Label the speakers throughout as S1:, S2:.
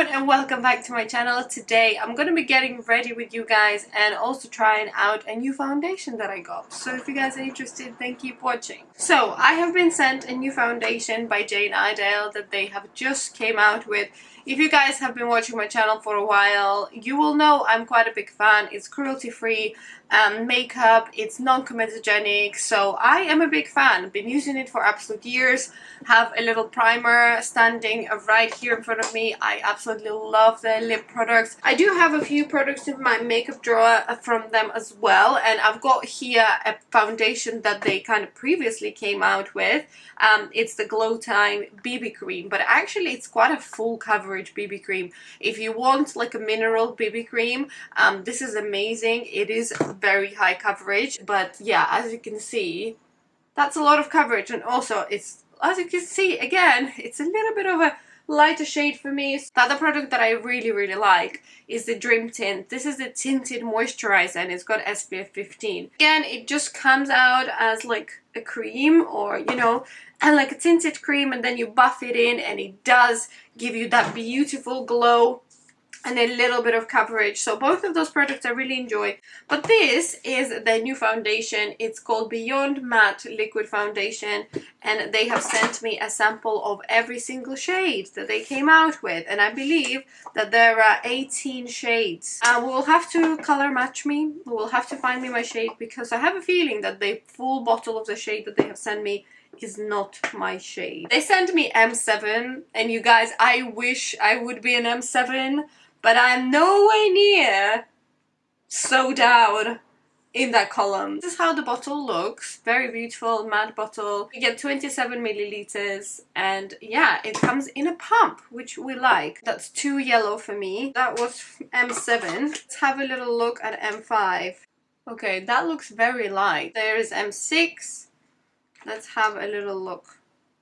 S1: everyone and welcome back to my channel. Today I'm going to be getting ready with you guys and also trying out a new foundation that I got. So if you guys are interested, then keep watching. So I have been sent a new foundation by Jane Iredale that they have just came out with. If you guys have been watching my channel for a while, you will know I'm quite a big fan. It's cruelty-free makeup, it's non-comedogenic, so I am a big fan. Been using it for absolute years. Have a little primer standing right here in front of me. I absolutely love their lip products. I do have a few products in my makeup drawer from them as well, and I've got here a foundation that they kind of previously came out with. It's the Glow Time BB cream, but actually it's quite a full coverage BB cream. If you want like a mineral BB cream, this is amazing. It is very high coverage, but yeah, as you can see, that's a lot of coverage, and also it's, as you can see, again, it's a little bit of a lighter shade for me. The other product that I really like is the Dream Tint. This is the tinted moisturizer and it's got SPF 15. Again, it just comes out as like a cream, or you know, and like a tinted cream, and then you buff it in and it does give you that beautiful glow and a little bit of coverage. So both of those products I really enjoy. But this is the new foundation. It's called Beyond Matte Liquid Foundation, and they have sent me a sample of every single shade that they came out with, and I believe that there are 18 shades. We will have to color match me. We will have to find me my shade, because I have a feeling that the full bottle of the shade that they have sent me is not my shade. They sent me M7, and you guys, I wish I would be an M7, but I'm nowhere near so down in that column. This is how the bottle looks. Very beautiful matte bottle. You get 27 milliliters, and yeah, it comes in a pump, which we like. That's too yellow for me. That was M7. Let's have a little look at M5. Okay, that looks very light. There is M6. Let's have a little look.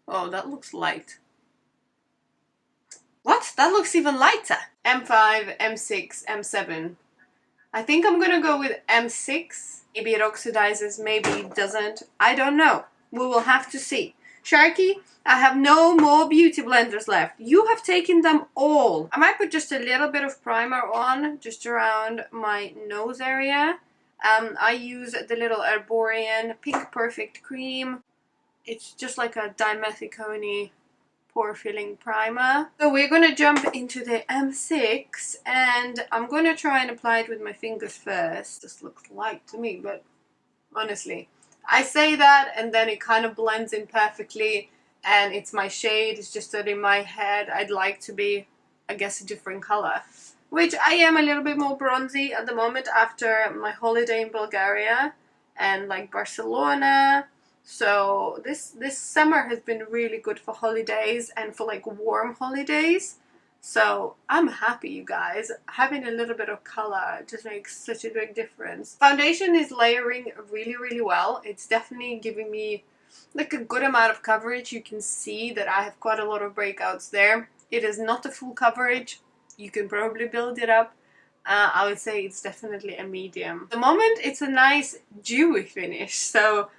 S1: Oh, that looks light. What? That looks even lighter. M5, M6, M7. I think I'm gonna go with M6. Maybe it oxidizes, maybe it doesn't. I don't know. We will have to see. Sharky, I have no more beauty blenders left. You have taken them all. I might put just a little bit of primer on, just around my nose area. I use the little Arborian Pink Perfect Cream. It's just like a dimethicone pore filling primer. So we're gonna jump into the M6, and I'm gonna try and apply it with my fingers first. This looks light to me, but honestly, I say that and then it kind of blends in perfectly, and it's my shade. It's just that in my head I'd like to be, I guess, a different color, which I am a little bit more bronzy at the moment after my holiday in Bulgaria and like Barcelona. So this summer has been really good for holidays and for like warm holidays. So I'm happy, you guys. Having a little bit of color just makes such a big difference. Foundation is layering really well. It's definitely giving me like a good amount of coverage. You can see that I have quite a lot of breakouts there. It is not a full coverage. You can probably build it up. I would say it's definitely a medium. At the moment it's a nice dewy finish, so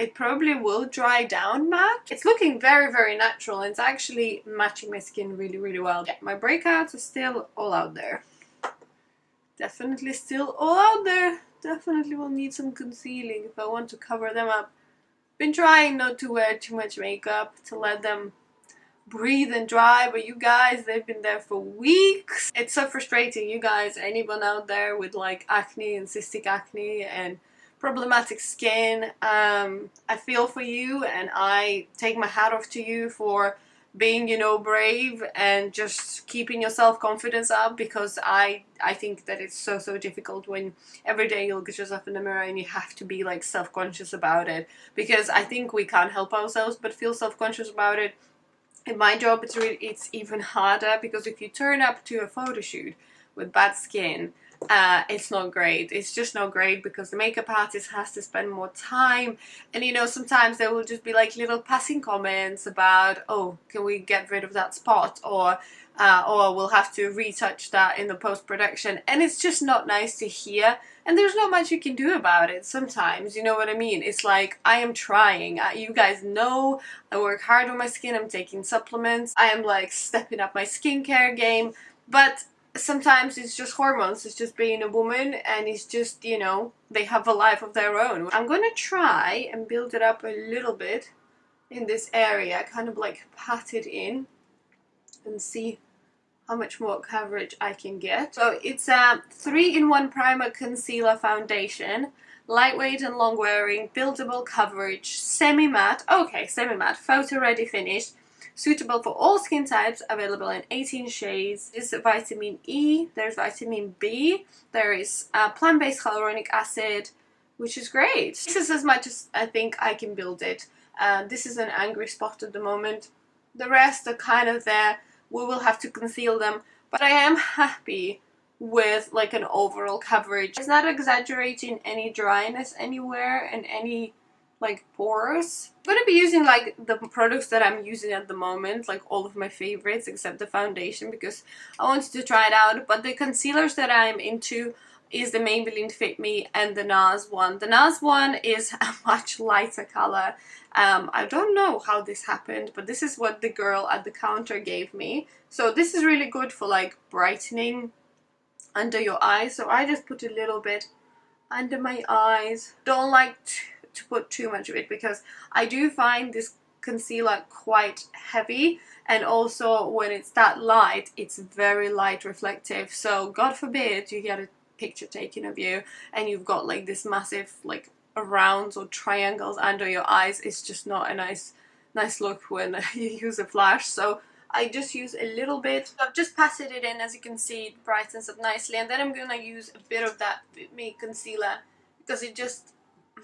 S1: it probably will dry down matte. It's looking very natural, and it's actually matching my skin really well. Yeah, my breakouts are still all out there. Definitely still all out there. Definitely will need some concealing if I want to cover them up. Been trying not to wear too much makeup, to let them breathe and dry, but you guys, they've been there for weeks. It's so frustrating, you guys. Anyone out there with like acne and cystic acne and problematic skin, I feel for you, and I take my hat off to you for being, you know, brave and just keeping your self-confidence up, because I think that it's so difficult when every day you look at yourself in the mirror and you have to be like self-conscious about it, because I think we can't help ourselves but feel self-conscious about it. In my job, it's even harder, because if you turn up to a photo shoot with bad skin, it's not great. It's just not great because the makeup artist has to spend more time, and you know, sometimes there will just be like little passing comments about, oh, can we get rid of that spot, or we'll have to retouch that in the post-production, and it's just not nice to hear, and there's not much you can do about it sometimes, you know what I mean? It's like, I am trying. You guys know I work hard on my skin, I'm taking supplements, I am like stepping up my skincare game, but sometimes it's just hormones, it's just being a woman, and it's just, you know, they have a life of their own. I'm gonna try and build it up a little bit in this area, kind of like pat it in and see how much more coverage I can get. So it's a 3-in-1 primer, concealer, foundation, lightweight and long wearing, buildable coverage, semi-matte, okay, semi-matte, photo ready finish, suitable for all skin types, available in 18 shades. There's vitamin E, there's vitamin B, there is plant-based hyaluronic acid, which is great. This is as much as I think I can build it. This is an angry spot at the moment. The rest are kind of there. We will have to conceal them, but I am happy with like an overall coverage. It's not exaggerating any dryness anywhere and any like pores. I'm going to be using like the products that I'm using at the moment, like all of my favorites except the foundation, because I wanted to try it out. But the concealers that I'm into is the Maybelline Fit Me and the NARS one. The NARS one is a much lighter color. I don't know how this happened, but this is what the girl at the counter gave me. So this is really good for like brightening under your eyes. So I just put a little bit under my eyes. Don't like to put too much of it because I do find this concealer quite heavy, and also when it's that light, it's very light reflective. So God forbid you get a picture taken of you and you've got like this massive like rounds or triangles under your eyes. It's just not a nice look when you use a flash. So I just use a little bit. I've just patted it in, as you can see, it brightens up nicely, and then I'm gonna use a bit of that Fit Me concealer because it just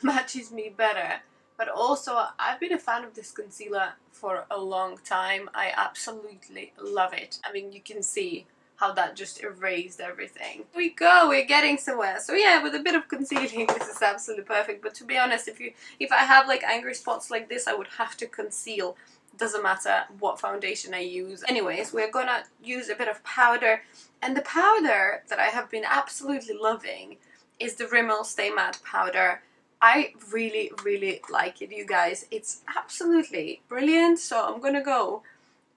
S1: matches me better. But also, I've been a fan of this concealer for a long time. I absolutely love it. I mean, you can see how that just erased everything. Here we go, we're getting somewhere. So yeah, with a bit of concealing, this is absolutely perfect. But to be honest, if I have like angry spots like this, I would have to conceal. Doesn't matter what foundation I use. Anyways, we're gonna use a bit of powder, and the powder that I have been absolutely loving is the Rimmel Stay Matte powder. I really, really like it, you guys. It's absolutely brilliant. So I'm gonna go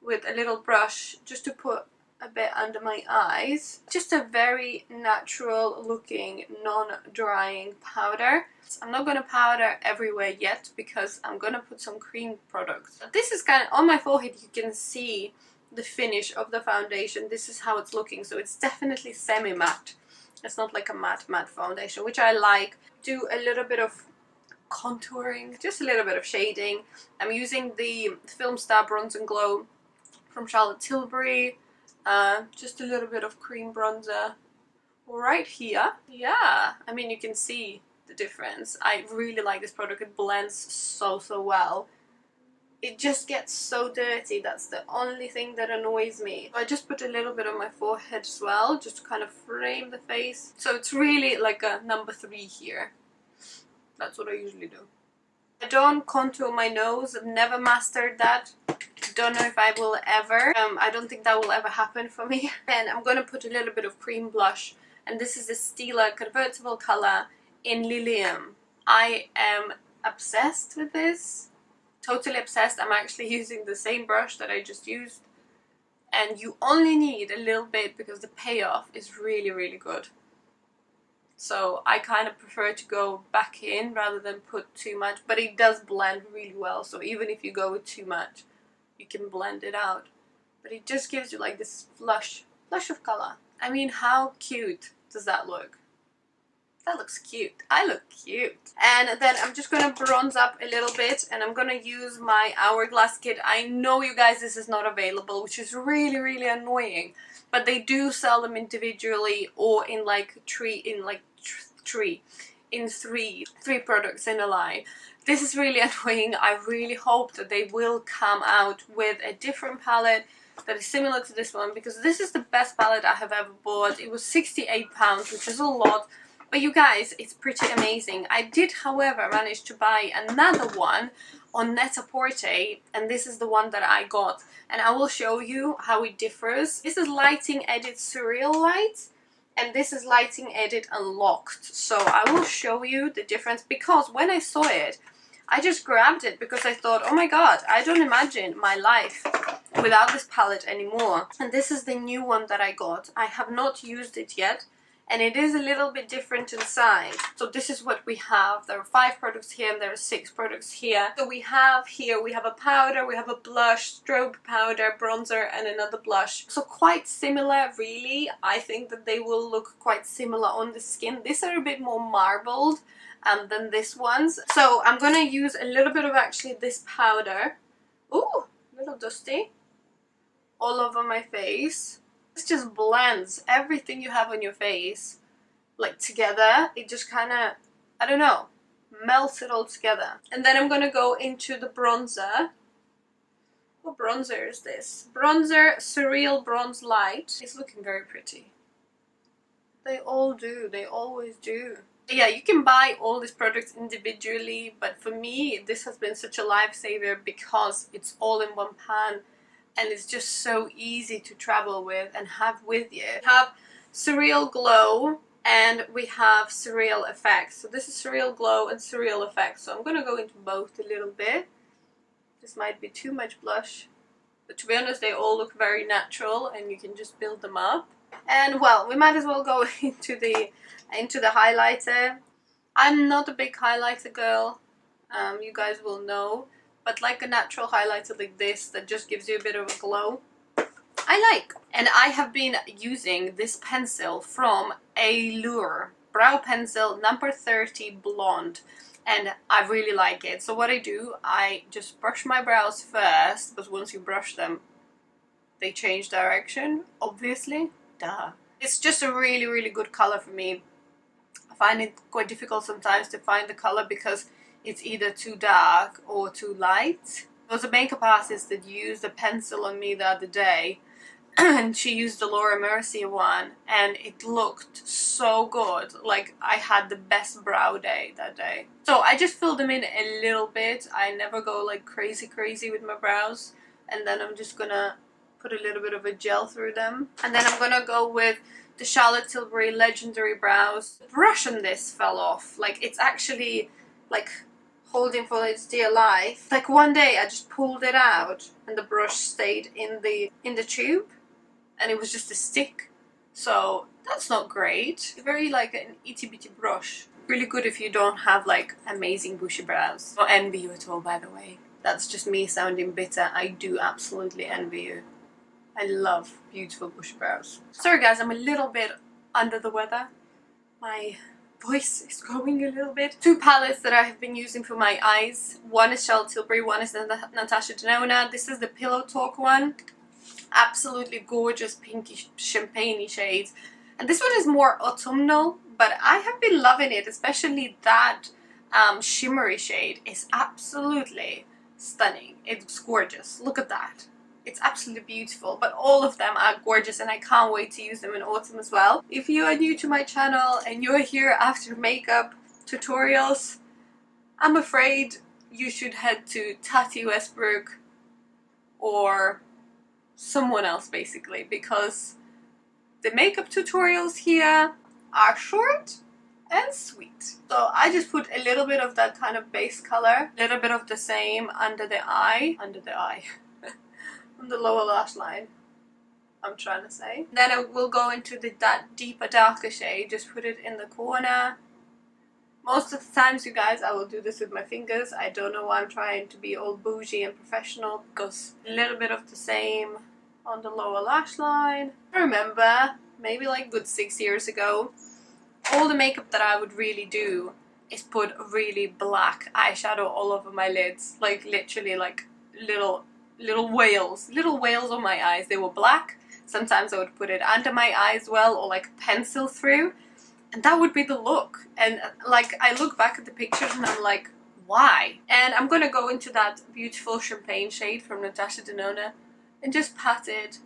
S1: with a little brush just to put a bit under my eyes. Just a very natural looking, non-drying powder. I'm not gonna powder everywhere yet because I'm gonna put some cream products. This is kind of on my forehead. You can see the finish of the foundation. This is how it's looking. So it's definitely semi-matte. It's not like a matte foundation, which I like. Do a little bit of contouring, just a little bit of shading. I'm using the Filmstar Bronze and Glow from Charlotte Tilbury. Just a little bit of cream bronzer right here. Yeah, I mean, you can see the difference. I really like this product. It blends so well. It just gets so dirty. That's the only thing that annoys me. I just put a little bit on my forehead as well, just to kind of frame the face. So it's really like a number 3 here. That's what I usually do. I don't contour my nose. I've never mastered that. Don't know if I will ever. I don't think that will ever happen for me. And I'm gonna put a little bit of cream blush, and this is a Stila convertible color in Lilium. I am obsessed with this. Totally obsessed. I'm actually using the same brush that I just used, and you only need a little bit because the payoff is really, really good. So I kind of prefer to go back in rather than put too much, but it does blend really well. So even if you go with too much, you can blend it out. But it just gives you like this flush of color. I mean, how cute does that look? That looks cute. I look cute. And then I'm just gonna bronze up a little bit, and I'm gonna use my Hourglass kit. I know, you guys, this is not available, which is really, really annoying. But they do sell them individually or in like three products in a line. This is really annoying. I really hope that they will come out with a different palette that is similar to this one, because this is the best palette I have ever bought. It was £68, which is a lot, but you guys, it's pretty amazing. I did, however, manage to buy another one on Net-a-Porter, and this is the one that I got, and I will show you how it differs. This is Lighting Edit Surreal Light, and this is Lighting Edit Unlocked. So I will show you the difference, because when I saw it, I just grabbed it because I thought, oh my god, I don't imagine my life without this palette anymore. And this is the new one that I got. I have not used it yet, and it is a little bit different inside. So this is what we have. There are 5 products here and there are 6 products here. So we have a powder, we have a blush, strobe powder, bronzer, and another blush. So quite similar, really. I think that they will look quite similar on the skin. These are a bit more marbled than this ones. So I'm gonna use a little bit of actually this powder. Ooh, a little dusty. All over my face. This just blends everything you have on your face like together. It just kind of, I don't know, melts it all together. And then I'm gonna go into the bronzer. What bronzer is this? Bronzer Surreal Bronze Light. It's looking very pretty. They all do, they always do. Yeah, you can buy all these products individually, but for me this has been such a lifesaver because it's all in one pan and it's just so easy to travel with and have with you. We have Surreal Glow and we have Surreal Effects. So this is Surreal Glow and Surreal Effects. So I'm going to go into both a little bit. This might be too much blush, but to be honest they all look very natural and you can just build them up. And well, we might as well go into the highlighter. I'm not a big highlighter girl, you guys will know, but like a natural highlighter like this that just gives you a bit of a glow, I like. And I have been using this pencil from Allure Brow Pencil number 30 Blonde, and I really like it. So what I do, I just brush my brows first, because once you brush them they change direction, obviously, duh. It's just a really good color for me. I find it quite difficult sometimes to find the color because it's either too dark or too light. There was a makeup artist that used a pencil on me the other day and she used the Laura Mercier one and it looked so good. Like I had the best brow day that day. So I just filled them in a little bit. I never go like crazy with my brows, and then I'm just gonna put a little bit of a gel through them. And then I'm gonna go with the Charlotte Tilbury Legendary Brows. The brush on this fell off. Like it's actually like holding for its dear life. Like one day I just pulled it out and the brush stayed in the tube and it was just a stick. So that's not great. Very like an itty bitty brush. Really good if you don't have like amazing bushy brows. I don't envy you at all, by the way. That's just me sounding bitter. I do absolutely envy you. I love beautiful bushy brows. Sorry guys, I'm a little bit under the weather. My voice is going a little bit. 2 palettes that I have been using for my eyes. One is Charlotte Tilbury, one is Natasha Denona. This is the Pillow Talk one. Absolutely gorgeous pinky champagne shades. And this one is more autumnal, but I have been loving it, especially that shimmery shade is absolutely stunning. It's gorgeous. Look at that. It's absolutely beautiful, but all of them are gorgeous and I can't wait to use them in autumn as well. If you are new to my channel and you're here after makeup tutorials, I'm afraid you should head to Tati Westbrook or someone else basically, because the makeup tutorials here are short and sweet. So I just put a little bit of that kind of base color, a little bit of the same under the eye, on the lower lash line, I'm trying to say. Then I will go into that deeper, darker shade, just put it in the corner. Most of the times, you guys, I will do this with my fingers. I don't know why I'm trying to be all bougie and professional, because a little bit of the same on the lower lash line. I remember, maybe like good 6 years ago, all the makeup that I would really do is put really black eyeshadow all over my lids. Like literally like little whales on my eyes. They were black. Sometimes I would put it under my eye as well, or like pencil through, and that would be the look. And like I look back at the pictures and I'm like, why? And I'm gonna go into that beautiful champagne shade from Natasha Denona. and just pat it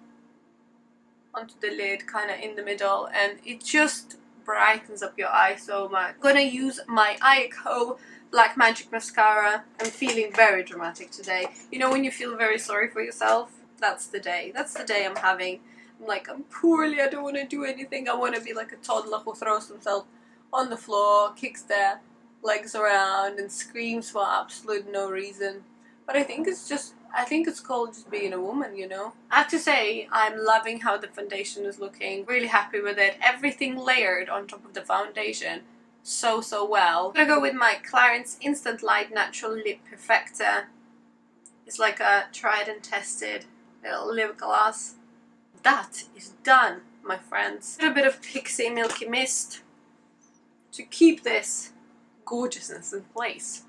S1: onto the lid, kind of in the middle, and it just brightens up your eye so much. I'm gonna use my Ayako Black Magic Mascara. I'm feeling very dramatic today. You know when you feel very sorry for yourself? That's the day. That's the day I'm having. I'm like, I'm poorly, I don't want to do anything. I want to be like a toddler who throws himself on the floor, kicks their legs around and screams for absolute no reason. But I think it's called just being a woman, you know? I have to say, I'm loving how the foundation is looking. Really happy with it. Everything layered on top of the foundation so well. I'm gonna go with my Clarins Instant Light Natural Lip Perfector. It's like a tried and tested little lip gloss. That is done, my friends. A little bit of Pixie Milky Mist to keep this gorgeousness in place.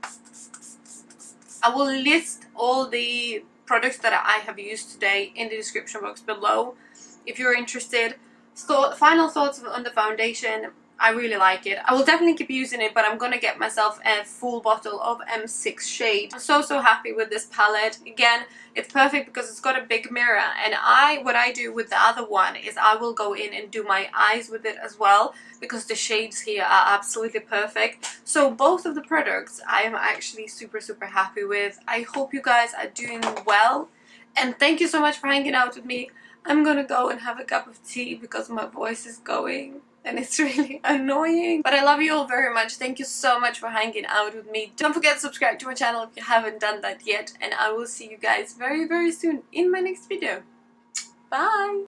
S1: I will list all the products that I have used today in the description box below if you're interested. Final thoughts on the foundation. I really like it. I will definitely keep using it, but I'm gonna get myself a full bottle of M6 shade. I'm so happy with this palette. Again, it's perfect because it's got a big mirror, and what I do with the other one is I will go in and do my eyes with it as well, because the shades here are absolutely perfect. So both of the products I am actually super happy with. I hope you guys are doing well, and thank you so much for hanging out with me. I'm gonna go and have a cup of tea because my voice is going and it's really annoying. But I love you all very much. Thank you so much for hanging out with me. Don't forget to subscribe to my channel if you haven't done that yet, and I will see you guys very soon in my next video. Bye!